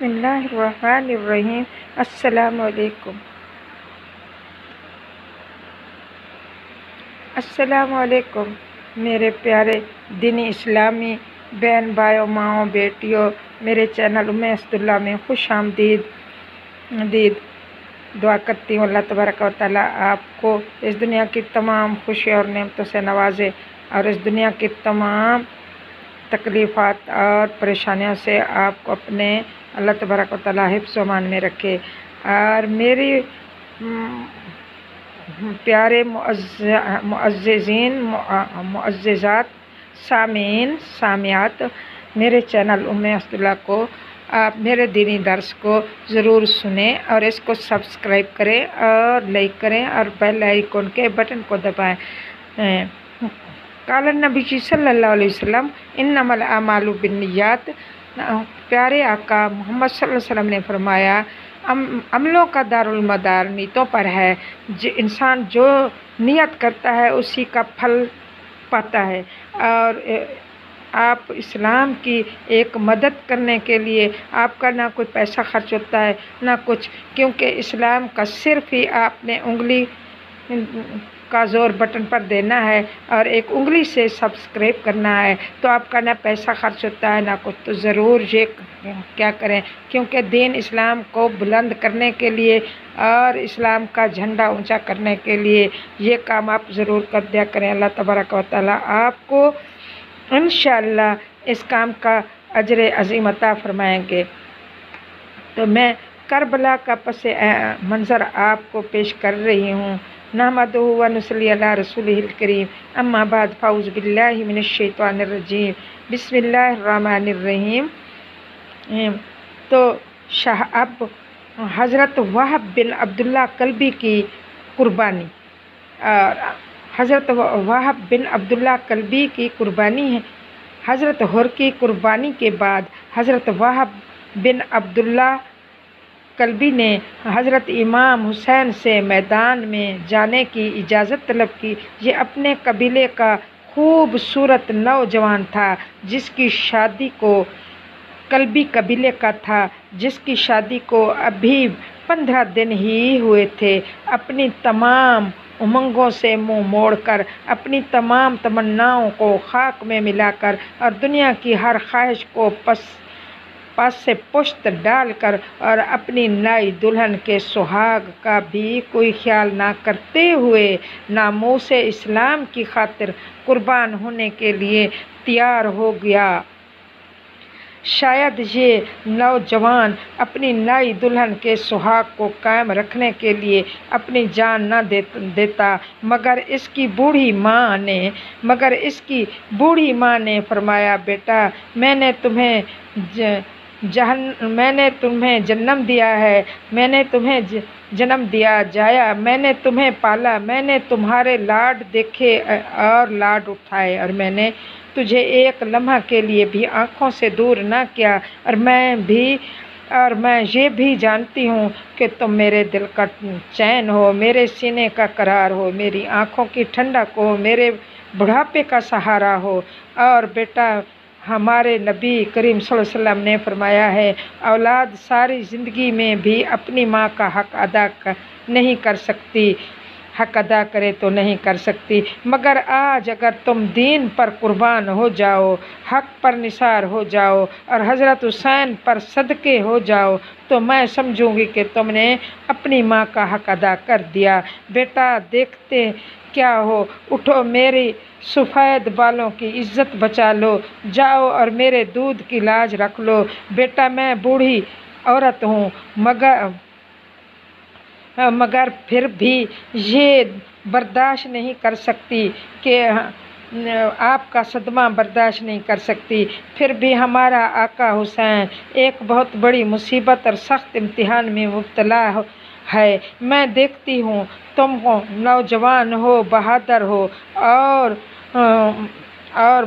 بسم اللہ الرحمن الرحیم۔ السلام علیکم۔ السلام علیکم میرے پیارے دینی اسلامی بہن بھائیوں، ماؤں، بیٹیوں، میرے چینل اسداللہ میں خوش آمدید۔ دعا کرتی ہوں اللہ تبارک و تعالیٰ آپ کو اس دنیا کی تمام خوشیوں اور نعمتوں سے نوازے اور اس دنیا کی تمام تکلیفات اور پریشانیوں سے آپ کو اپنے اللہ تبارک و تعالیٰ حفظ و امان میں رکھے۔ اور میری پیارے معززین معززات سامعین سامعات، میرے چینل اسداللہ کو آپ میرے دینی درس کو ضرور سنیں اور اس کو سبسکرائب کریں اور لائک کریں اور بیل آئیکن کے بٹن کو دبائیں۔ قال النبی صلی اللہ علیہ وسلم انما الاعمال بالنیات، پیارے آقا محمد صلی اللہ علیہ وسلم نے فرمایا عملوں کا دارالمدار نیتوں پر ہے۔ انسان جو نیت کرتا ہے اسی کا پھل پاتا ہے۔ اور آپ اسلام کی ایک مدد کرنے کے لیے آپ کا نہ کوئی پیسہ خرچ ہوتا ہے نہ کچھ، کیونکہ اسلام کا صرف ہی آپ نے انگلی کا زور بٹن پر دینا ہے اور ایک انگلی سے سبسکرائب کرنا ہے، تو آپ کا نہ پیسہ خرچ ہوتا ہے نہ کچھ۔ تو ضرور یہ کیا کریں، کیونکہ دین اسلام کو بلند کرنے کے لیے اور اسلام کا جھنڈا اونچا کرنے کے لیے یہ کام آپ ضرور کر دیا کریں۔ اللہ تبارک و تعالیٰ آپ کو انشاءاللہ اس کام کا اجر عظیم عطا فرمائیں گے۔ تو میں کربلا کا پس منظر آپ کو پیش کر رہی ہوں۔ نحمدہ و نصلی علی رسولہ الکریم، اما بعد فاعوذ باللہ من الشیطان الرجیم، بسم اللہ الرحمن الرحیم۔ تو اب حضرت وہب بن عبداللہ کلبی کی قربانی، حضرت وہب بن عبداللہ کلبی کی قربانی ہے۔ حضرت حر کی قربانی کے بعد حضرت وہب بن عبداللہ کلبی نے حضرت امام حسین سے میدان میں جانے کی اجازت طلب کی۔ یہ اپنے قبیلے کا خوبصورت نوجوان تھا جس کی شادی کو کلبی قبیلے کا تھا جس کی شادی کو ابھی 15 دن ہی ہوئے تھے۔ اپنی تمام امنگوں سے منہ موڑ کر، اپنی تمام تمناؤں کو خاک میں ملا کر اور دنیا کی ہر خواہش کو پاس سے پشت ڈال کر اور اپنی نئی دلہن کے سہاگ کا بھی کوئی خیال نہ کرتے ہوئے ناموس اسلام کی خاطر قربان ہونے کے لیے تیار ہو گیا۔ شاید یہ نوجوان اپنی نئی دلہن کے سہاگ کو قائم رکھنے کے لیے اپنی جان نہ دیتا، مگر اس کی بوڑھی ماں نے فرمایا، بیٹا میں نے تمہیں جنم دیا ہے، میں نے تمہیں جنم دیا جایا، میں نے تمہیں پالا، میں نے تمہارے لاڈ دیکھے اور لاڈ اٹھائے اور میں نے تجھے ایک لمحہ کے لیے بھی آنکھوں سے دور نہ کیا، اور میں یہ بھی جانتی ہوں کہ تم میرے دل کا چین ہو، میرے سینے کا قرار ہو، میری آنکھوں کی ٹھنڈک ہو، میرے بڑھاپے کا سہارا ہو۔ اور بیٹا ہمارے نبی کریم صلی اللہ علیہ وسلم نے فرمایا ہے، اولاد ساری زندگی میں بھی اپنی ماں کا حق ادا نہیں کر سکتی، حق ادا کرے تو نہیں کر سکتی، مگر آج اگر تم دین پر قربان ہو جاؤ، حق پر نثار ہو جاؤ اور حضرت حسین پر صدقے ہو جاؤ تو میں سمجھوں گی کہ تم نے اپنی ماں کا حق ادا کر دیا۔ بیٹا دیکھتے کیا ہو، اٹھو، میری سفید بالوں کی عزت بچا لو، جاؤ اور میرے دودھ کی لاج رکھ لو۔ بیٹا میں بوڑھی عورت ہوں مگر پھر بھی یہ برداشت نہیں کر سکتی کہ آپ کا صدمہ برداشت نہیں کر سکتی۔ پھر بھی ہمارا آقا حسین ایک بہت بڑی مصیبت اور سخت امتحان میں مبتلا ہے۔ میں دیکھتی ہوں تم نوجوان ہو، بہادر ہو اور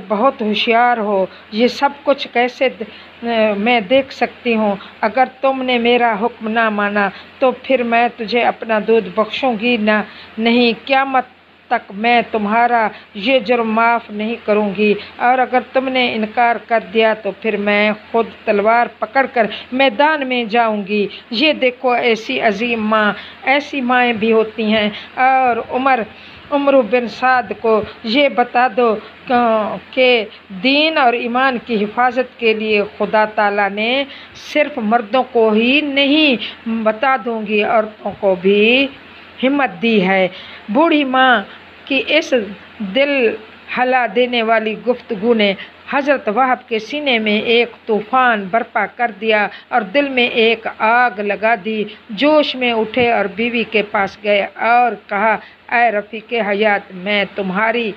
بہت ہوشیار ہو، یہ سب کچھ کیسے میں دیکھ سکتی ہوں؟ اگر تم نے میرا حکم نہ مانا تو پھر میں تجھے اپنا دودھ بخشوں گی نہیں۔ قیامت तक मैं तुम्हारा ये जुर्म माफ़ नहीं करूँगी, और अगर तुमने इनकार कर दिया तो फिर मैं खुद तलवार पकड़कर मैदान में जाऊँगी। ये देखो, ऐसी अजीम माँ, ऐसी माएँ भी होती हैं। और उमर बिन साद को ये बता दो कि दीन और ईमान की हिफाजत के लिए खुदा ताला ने सिर्फ मर्दों को ही नहीं, बता दूंगी औरतों को भी हिम्मत दी है। बूढ़ी माँ की इस दिल हला देने वाली गुफ्तगू ने हज़रत वहाब के सीने में एक तूफ़ान बर्पा कर दिया और दिल में एक आग लगा दी। जोश में उठे और बीवी के पास गए और कहा, ऐ रफ़ीक़े हयात, मैं तुम्हारी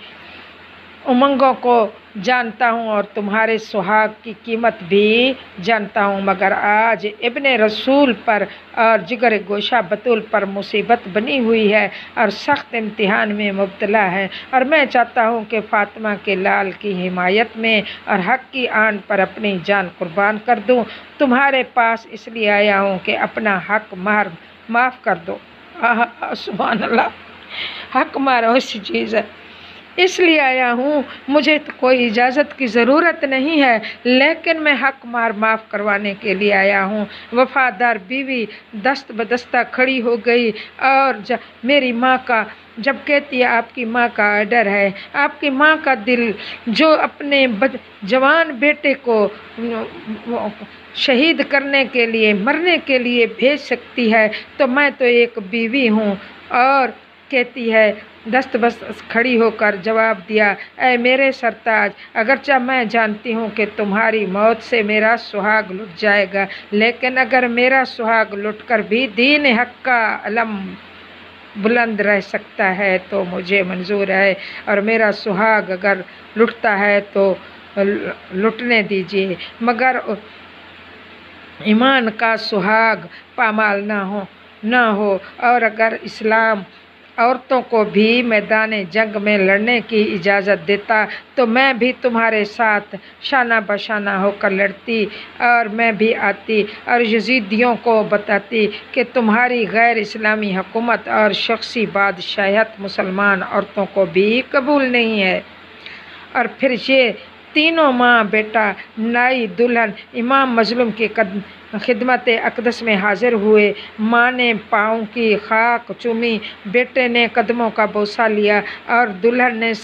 उमंगों को जानता हूँ और तुम्हारे सुहाग की कीमत भी जानता हूँ, मगर आज इब्ने रसूल पर और जिगर गोशा बतूल पर मुसीबत बनी हुई है और सख्त इम्तिहान में मुब्तला है, और मैं चाहता हूँ कि फ़ातिमा के लाल की हिमायत में और हक़ की आन पर अपनी जान कुर्बान कर दूँ। तुम्हारे पास इसलिए आया हूँ कि अपना हक़ महर माफ़ कर दो। सुभान अल्लाह, हक़ महर ऐसी चीज़ है, इसलिए आया हूँ। मुझे तो कोई इजाज़त की ज़रूरत नहीं है, लेकिन मैं हक़ मार माफ़ करवाने के लिए आया हूँ। वफ़ादार बीवी दस्त बदस्ता खड़ी हो गई और मेरी माँ का, जब कहती है आपकी माँ का आर्डर है, आपकी माँ का दिल जो अपने जवान बेटे को शहीद करने के लिए, मरने के लिए भेज सकती है, तो मैं तो एक बीवी हूँ। और कहती है, दस्त बस खड़ी होकर जवाब दिया, ऐ मेरे सरताज, अगरचे मैं जानती हूँ कि तुम्हारी मौत से मेरा सुहाग लुट जाएगा, लेकिन अगर मेरा सुहाग लुटकर भी दीन हक़ का अलम बुलंद रह सकता है तो मुझे मंजूर है, और मेरा सुहाग अगर लुटता है तो लुटने दीजिए, मगर ईमान का सुहाग पामाल ना हो। और अगर इस्लाम औरतों को भी मैदान जंग में लड़ने की इजाज़त देता तो मैं भी तुम्हारे साथ शाना बशाना होकर लड़ती, और मैं भी आती और यजीदियों को बताती कि तुम्हारी गैर इस्लामी हुकूमत और शख्सी बादशाहत मुसलमान औरतों को भी कबूल नहीं है। और फिर ये तीनों माँ बेटा, नाई, दुल्हन इमाम मजलूम की खिदमत अक़दस में हाजिर हुए। माँ ने पाँव की खाक चूमी, बेटे ने कदमों का बोसा लिया और दुल्हन ने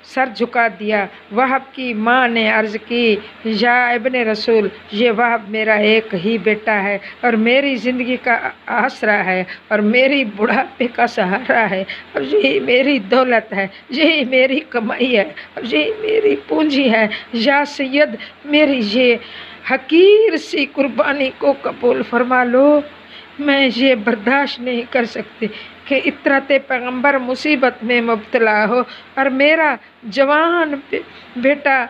सर झुका दिया। वहाब की माँ ने अर्ज़ की, या इब्ने रसूल, ये वहाब मेरा एक ही बेटा है और मेरी ज़िंदगी का आसरा है और मेरी बुढ़ापे का सहारा है, और यही मेरी दौलत है, यही मेरी कमाई है और यही मेरी पूंजी है। या सैयद, मेरी ये हकीर सी कुर्बानी को कबूल फरमा लो। मैं ये बर्दाश्त नहीं कर सकती कि इतरते पैगंबर मुसीबत में मुब्तला हो और मेरा जवान बेटा,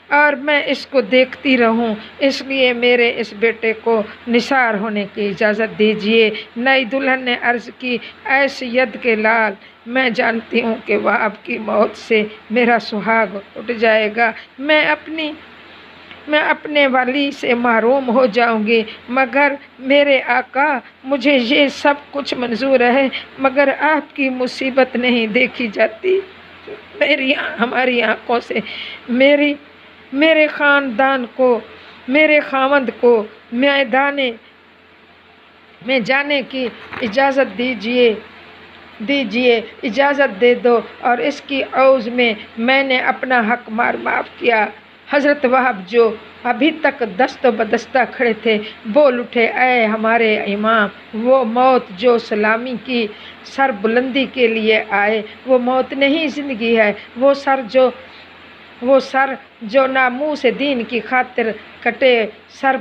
और मैं इसको देखती रहूं, इसलिए मेरे इस बेटे को निसार होने की इजाज़त दीजिए। नई दुल्हन ने अर्ज़ की, ऐ सैयद के लाल, मैं जानती हूँ कि वह आपकी मौत से मेरा सुहाग उठ जाएगा, मैं अपने वाली से महरूम हो जाऊंगी, मगर मेरे आका, मुझे ये सब कुछ मंजूर है, मगर आपकी मुसीबत नहीं देखी जाती। हमारी आंखों से मेरे ख़ानदान को, मेरे खामद को मैदाने में जाने की इजाज़त दीजिए, इजाज़त दे दो। और इसकी औज़ में मैंने अपना हक़ माफ़ किया। हज़रत वहाब, जो अभी तक दस्त बदस्ता खड़े थे, बोल उठे, ऐ हमारे इमाम, वो मौत जो सलामी की सर बुलंदी के लिए आए, वो मौत नहीं ज़िंदगी है। वो सर जो नामूस दीन की खातिर कटे, सर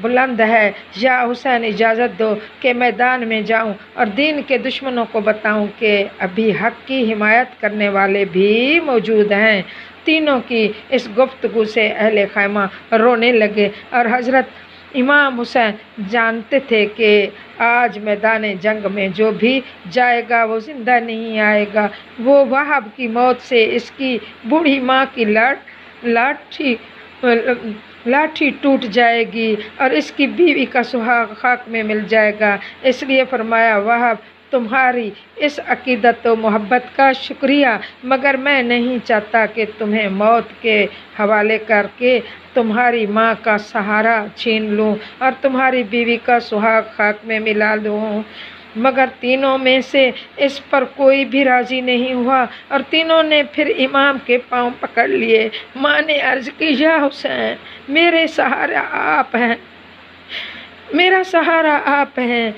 बुलंद है। या हुसैन, इजाज़त दो कि मैदान में जाऊं और दीन के दुश्मनों को बताऊं कि अभी हक़ की हिमायत करने वाले भी मौजूद हैं। तीनों की इस गुफ्तगू से अहले खैमा रोने लगे, और हज़रत इमाम हुसैन जानते थे कि आज मैदान जंग में जो भी जाएगा वो ज़िंदा नहीं आएगा। वो वहाब की मौत से इसकी बूढ़ी माँ की लाठी टूट जाएगी और इसकी बीवी का सुहाग खाक में मिल जाएगा। इसलिए फरमाया, वहाब, तुम्हारी इस अकीदत व मोहब्बत का शुक्रिया, मगर मैं नहीं चाहता कि तुम्हें मौत के हवाले करके तुम्हारी माँ का सहारा छीन लूँ और तुम्हारी बीवी का सुहाग खाक में मिला लूँ। मगर तीनों में से इस पर कोई भी राज़ी नहीं हुआ और तीनों ने फिर इमाम के पांव पकड़ लिए। माँ ने अर्ज़ की, या हुसैन, मेरे सहारा आप हैं, मेरा सहारा आप हैं।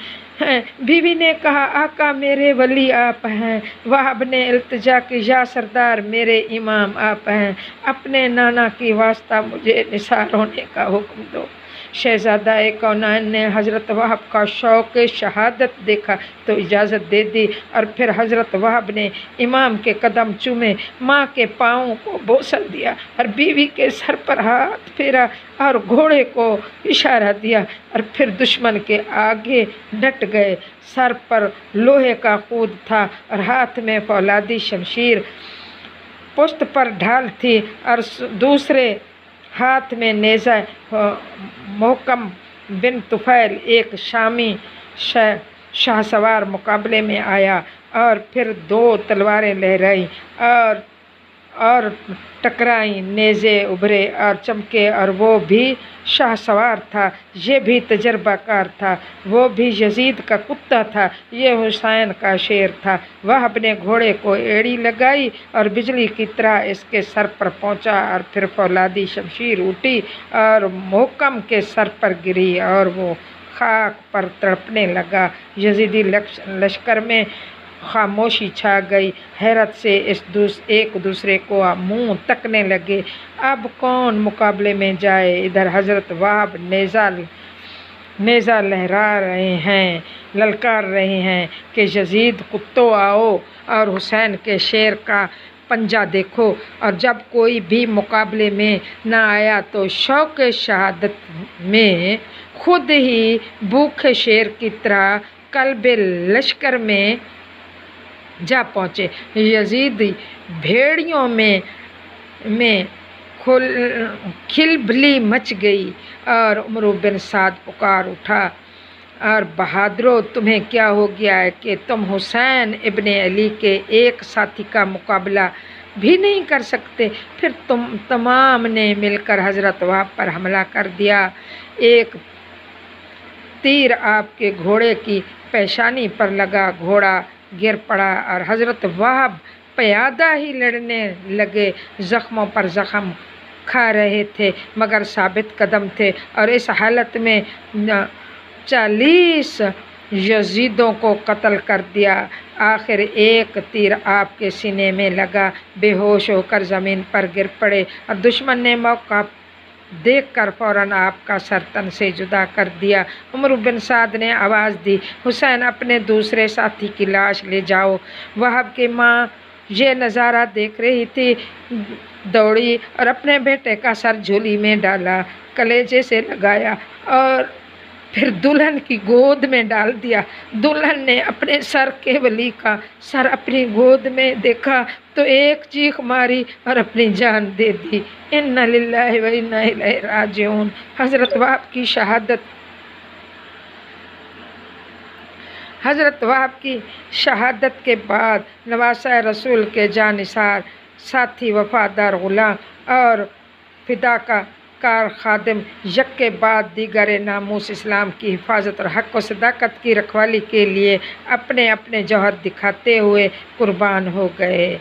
बीवी ने कहा, आका मेरे वली आप हैं। वहाब ने इल्तिजा की, या सरदार मेरे इमाम आप हैं, अपने नाना की वास्ता मुझे निसार होने का हुक्म दो। शहज़ादा कौनाइन ने हज़रत वहाब का शौक़ शहादत देखा तो इजाज़त दे दी और फिर हज़रत वहाब ने इमाम के कदम चूमे, माँ के पाँव को बोसल दिया और बीवी के सर पर हाथ फेरा और घोड़े को इशारा दिया और फिर दुश्मन के आगे डट गए। सर पर लोहे का खूद था और हाथ में फौलादी शमशीर, पुश्त पर ढाल थी और दूसरे हाथ में नेज़ा। मोहकम बिन तुफ़ैल एक शामी शाहसवार मुकाबले में आया और फिर 2 तलवारें लहराई और टकराई। नेज़े उभरे और चमके और वो भी शाहसवार था, ये भी तजर्बाकार था, वो भी यजीद का कुत्ता था, ये हुसैन का शेर था। वह अपने घोड़े को एड़ी लगाई और बिजली की तरह इसके सर पर पहुंचा और फिर फौलादी शमशीर उठी और मोहकम के सर पर गिरी और वो खाक पर तड़पने लगा। यजीदी लश्कर में खामोशी छा गई। हैरत से एक दूसरे को मुंह तकने लगे। अब कौन मुकाबले में जाए? इधर हज़रत वहाब नेज़ा लहरा रहे हैं, ललकार रहे हैं कि यजीद कुत्तों आओ और हुसैन के शेर का पंजा देखो। और जब कोई भी मुकाबले में न आया तो शौक़ शहादत में खुद ही भूखे शेर की तरह कल्बे लश्कर में जा पहुँचे। यजीदी भेड़ियों में खिलबली मच गई और उमर बिन साद पुकार उठा, और बहादुरो, तुम्हें क्या हो गया है कि तुम हुसैन इब्न अली के एक साथी का मुकाबला भी नहीं कर सकते? फिर तुम तमाम ने मिलकर हज़रत वहाब पर हमला कर दिया। एक तीर आपके घोड़े की पेशानी पर लगा, घोड़ा गिर पड़ा और हज़रत वहाब प्यादा ही लड़ने लगे। ज़ख्मों पर ज़ख्म खा रहे थे मगर साबित कदम थे और इस हालत में 40 यजीदों को कत्ल कर दिया। आखिर एक तीर आपके सीने में लगा, बेहोश होकर ज़मीन पर गिर पड़े और दुश्मन ने मौका देखकर फौरन आपका सर तन से जुदा कर दिया। उमर बिन साद ने आवाज़ दी, हुसैन अपने दूसरे साथी की लाश ले जाओ। वहाब की माँ ये नज़ारा देख रही थी, दौड़ी और अपने बेटे का सर झोली में डाला, कलेजे से लगाया और फिर दुल्हन की गोद में डाल दिया। दुल्हन ने अपने सर के वली का सर अपनी गोद में देखा तो एक चीख मारी और अपनी जान दे दी। इन्ना लिल्लाहि व इन्ना इलैहि राजिऊन। हज़रत वहाब की शहादत के बाद नवासा रसूल के जानिसार साथी, वफादार गुलाम और फिदा का कार खादिम यक के बाद दीगर नामूस इस्लाम की हिफाजत और हक़ व सदाकत की रखवाली के लिए अपने अपने जौहर दिखाते हुए कुर्बान हो गए।